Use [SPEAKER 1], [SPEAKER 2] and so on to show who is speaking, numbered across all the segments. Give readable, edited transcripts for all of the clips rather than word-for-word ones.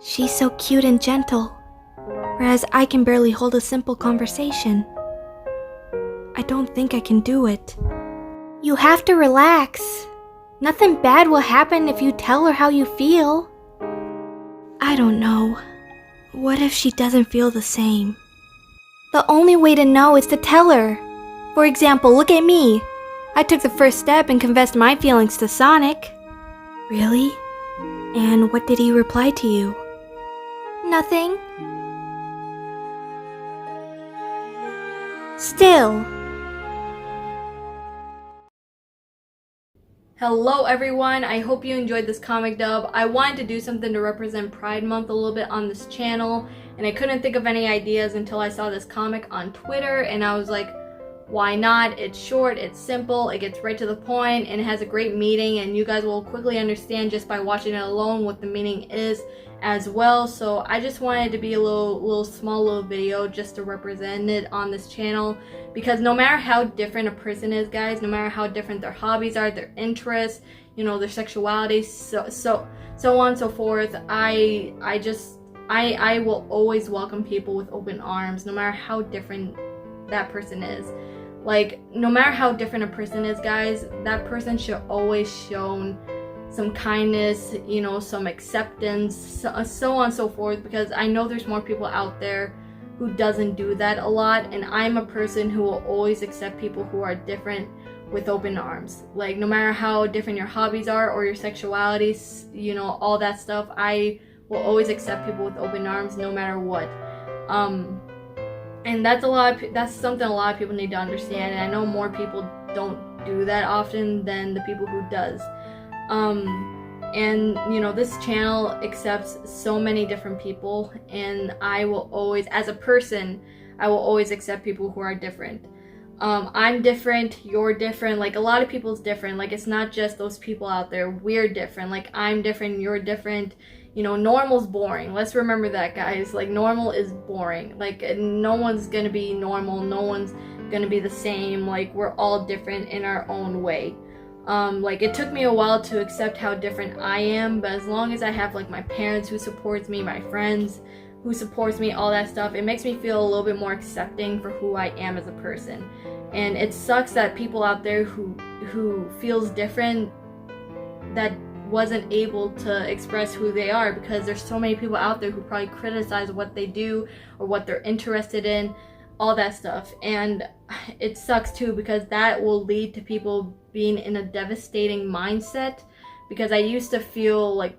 [SPEAKER 1] She's so cute and gentle, whereas I can barely hold a simple conversation. I don't think I can do it. You have to relax. Nothing bad will happen if you tell her how you feel. I don't know. What if she doesn't feel the same? The only way to know is to tell her. For example, look at me. I took the first step and confessed my feelings to Sonic. Really? And what did he reply to you? Nothing. Still.
[SPEAKER 2] Hello everyone, I hope you enjoyed this comic dub. I wanted to do something to represent Pride Month a little bit on this channel, and I couldn't think of any ideas until I saw this comic on Twitter, and I was like, why not? It's short, it's simple, it gets right to the point, and it has a great meaning, and you guys will quickly understand just by watching it alone what the meaning is as well. So I just wanted to be a small video just to represent it on this channel, because no matter how different a person is, guys, no matter how different their hobbies are, their interests, you know, their sexuality, so on and so forth, I will always welcome people with open arms, no matter how different that person is. Like, no matter how different a person is, guys, that person should always shown some kindness, you know, some acceptance, so on and so forth, because I know there's more people out there who doesn't do that a lot, and I'm a person who will always accept people who are different with open arms. Like, no matter how different your hobbies are or your sexualities, you know, all that stuff, I will always accept people with open arms no matter what. And that's something a lot of people need to understand, and I know more people don't do that often than the people who does. And you know, this channel accepts so many different people, and I will always, as a person, I will always accept people who are different. I'm different, you're different, like a lot of people's different, like it's not just those people out there, we're different, like I'm different, you're different. You know, normal's boring. Let's remember that, guys. Like, normal is boring. Like, no one's gonna be normal, no one's gonna be the same. Like, we're all different in our own way. Like, it took me a while to accept how different I am, but as long as I have like my parents who supports me, my friends who supports me, all that stuff, it makes me feel a little bit more accepting for who I am as a person. And it sucks that people out there who feels different, that wasn't able to express who they are, because there's so many people out there who probably criticize what they do or what they're interested in, all that stuff. And it sucks too, because that will lead to people being in a devastating mindset, because I used to feel like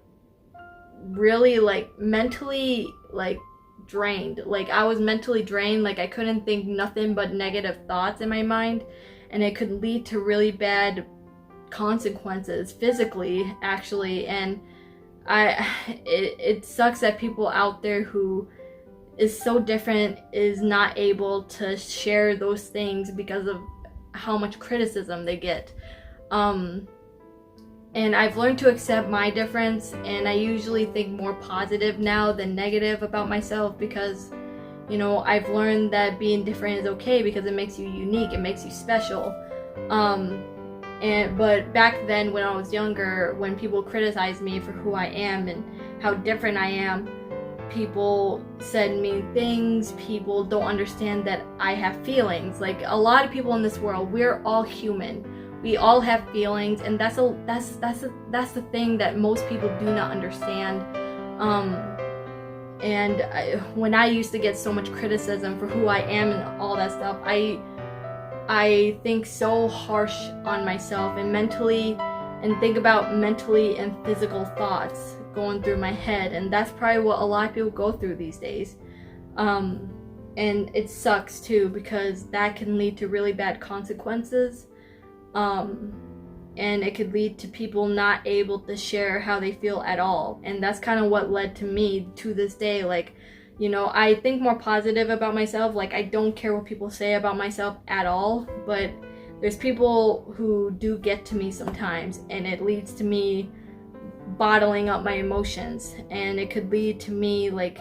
[SPEAKER 2] really like mentally like drained. Like, I was mentally drained, like I couldn't think nothing but negative thoughts in my mind, and it could lead to really bad consequences physically, actually. And it sucks that people out there who is so different is not able to share those things because of how much criticism they get. And I've learned to accept my difference, and I usually think more positive now than negative about myself, because, you know, I've learned that being different is okay because it makes you unique, it makes you special. But back then, when I was younger, when people criticized me for who I am and how different I am, people said mean things, people don't understand that I have feelings. Like, a lot of people in this world, we're all human. We all have feelings, and that's the thing that most people do not understand. When I used to get so much criticism for who I am and all that stuff, I think so harsh on myself, and think about mentally and physical thoughts going through my head, and that's probably what a lot of people go through these days. And it sucks too, because that can lead to really bad consequences, and it could lead to people not able to share how they feel at all. And that's kind of what led to me to this day. Like, you know, I think more positive about myself. Like, I don't care what people say about myself at all, but there's people who do get to me sometimes, and it leads to me bottling up my emotions, and it could lead to me like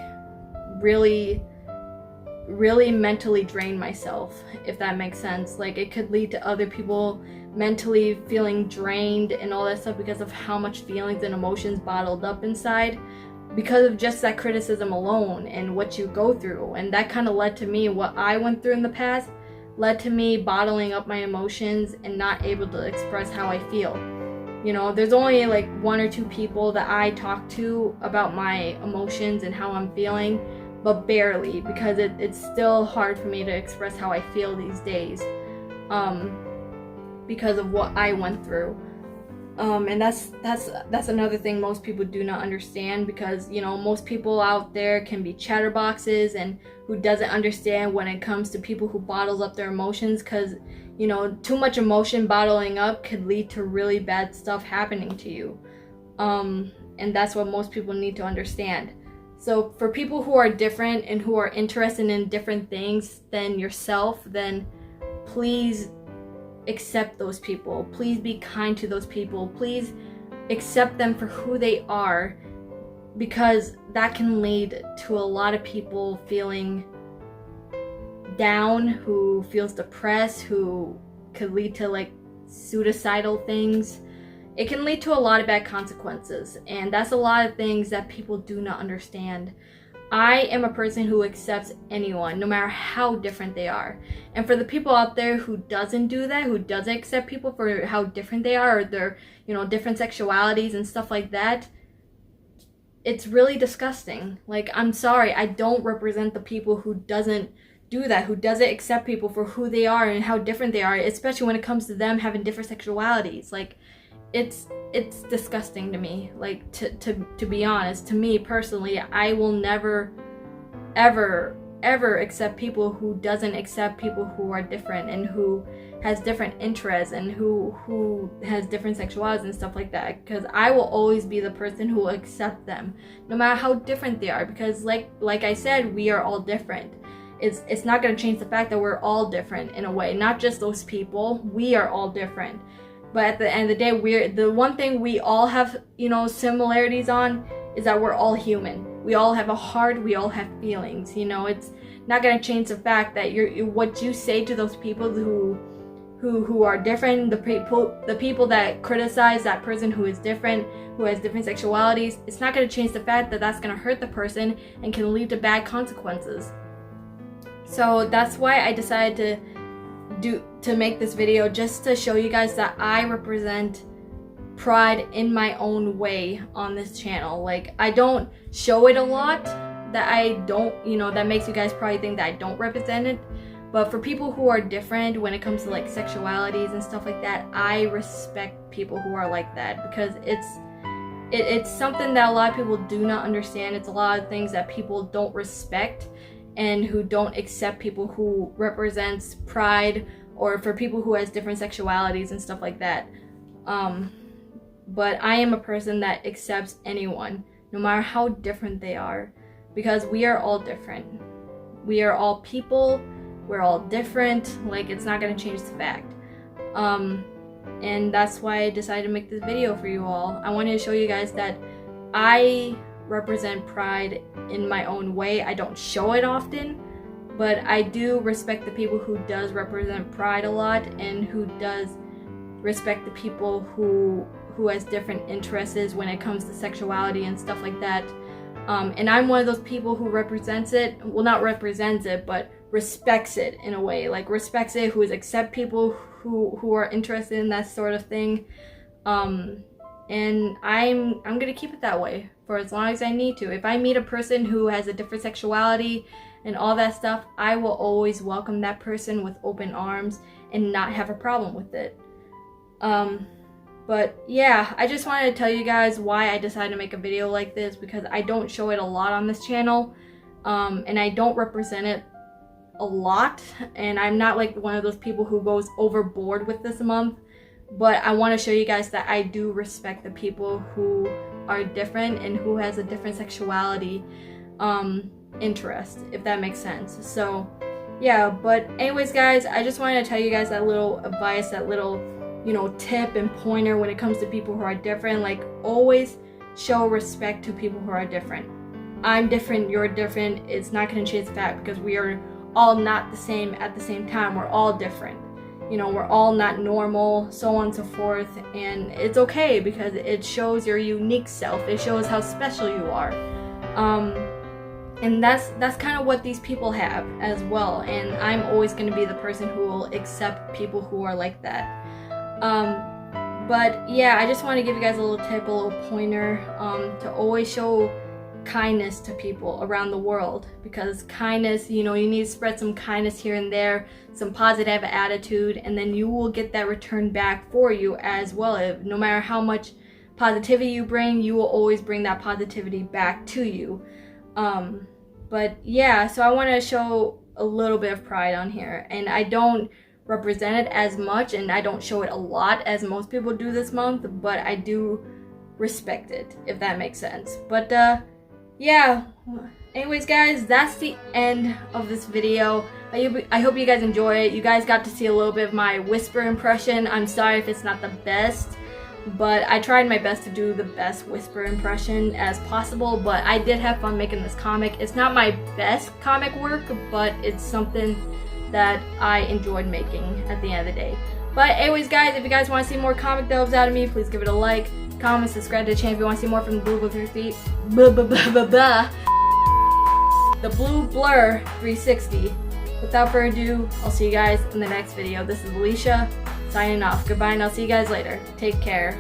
[SPEAKER 2] really mentally drain myself, if that makes sense. Like, it could lead to other people mentally feeling drained and all that stuff because of how much feelings and emotions bottled up inside. because of just that criticism alone and what you go through. And that kind of led to me, what I went through in the past led to me bottling up my emotions and not able to express how I feel. You know, there's only like 1 or 2 people that I talk to about my emotions and how I'm feeling, but barely, because it's still hard for me to express how I feel these days, because of what I went through. And that's another thing most people do not understand, because, you know, most people out there can be chatterboxes and who doesn't understand when it comes to people who bottles up their emotions, because, you know, too much emotion bottling up could lead to really bad stuff happening to you. And that's what most people need to understand. So for people who are different and who are interested in different things than yourself, then please accept those people. Please be kind to those people. Please accept them for who they are, because that can lead to a lot of people feeling down, who feels depressed, who could lead to like suicidal things. It can lead to a lot of bad consequences, and that's a lot of things that people do not understand. I am a person who accepts anyone, no matter how different they are. And for the people out there who doesn't do that, who doesn't accept people for how different they are, or their, you know, different sexualities and stuff like that, it's really disgusting. Like, I'm sorry, I don't represent the people who doesn't do that, who doesn't accept people for who they are and how different they are, especially when it comes to them having different sexualities. Like, it's disgusting to me. Like, to be honest, to me personally, I will never ever accept people who doesn't accept people who are different and who has different interests and who has different sexualities and stuff like that, because I will always be the person who will accept them no matter how different they are, because like I said, we are all different. It's not going to change the fact that we're all different in a way, not just those people. We are all different. But at the end of the day, the one thing we all have, you know, similarities on is that we're all human. We all have a heart. We all have feelings. You know, it's not gonna change the fact that what you say to those people who are different, the people that criticize that person who is different, who has different sexualities. It's not gonna change the fact that that's gonna hurt the person and can lead to bad consequences. So that's why I decided to make this video, just to show you guys that I represent pride in my own way on this channel. Like, I don't show it a lot, that I don't, you know, that makes you guys probably think that I don't represent it. But for people who are different when it comes to like sexualities and stuff like that, I respect people who are like that, because it's something that a lot of people do not understand. It's a lot of things that people don't respect and who don't accept people who represents pride, or for people who has different sexualities and stuff like that. But I am a person that accepts anyone, no matter how different they are, because we are all different. We are all people. We're all different. Like, it's not going to change the fact. And that's why I decided to make this video for you all. I wanted to show you guys that I represent pride in my own way. I don't show it often, but I do respect the people who does represent pride a lot, and who does respect the people who has different interests when it comes to sexuality and stuff like that. And I'm one of those people who represents it, well, not represents it, but respects it in a way. Like, respects it, who is accept people who are interested in that sort of thing. And I'm gonna keep it that way for as long as I need to. If I meet a person who has a different sexuality and all that stuff, I will always welcome that person with open arms and not have a problem with it. But yeah, I just wanted to tell you guys why I decided to make a video like this, because I don't show it a lot on this channel, and I don't represent it a lot, and I'm not like one of those people who goes overboard with this month. But I want to show you guys that I do respect the people who are different and who has a different sexuality interest, if that makes sense. So yeah, but anyways guys, I just wanted to tell you guys that little advice, that little, you know, tip and pointer when it comes to people who are different. Like, always show respect to people who are different. I'm different, you're different. It's not going to change the fact, because we are all not the same at the same time. We're all different. You know, we're all not normal, so on and so forth, and it's okay, because it shows your unique self. It shows how special you are. And that's kind of what these people have as well, and I'm always going to be the person who will accept people who are like that. But yeah, I just want to give you guys a little tip, a little pointer, to always show kindness to people around the world, because kindness, you need to spread some kindness here and there, some positive attitude, and then you will get that return back for you as well. No matter how much positivity you bring, you will always bring that positivity back to you. But yeah, so I want to show a little bit of pride on here, and I don't represent it as much, and I don't show it a lot as most people do this month, but I do respect it, if that makes sense. But yeah, anyways guys, that's the end of this video. I hope you guys enjoy it. You guys got to see a little bit of my whisper impression. I'm sorry if it's not the best, but I tried my best to do the best whisper impression as possible. But I did have fun making this comic. It's not my best comic work, but it's something that I enjoyed making at the end of the day. But anyways guys, if you guys want to see more comic delves out of me, please give it a like, comment, subscribe to the channel if you want to see more from the Blue Blur 360. Without further ado, I'll see you guys in the next video. This is Alicia signing off. Goodbye, and I'll see you guys later. Take care.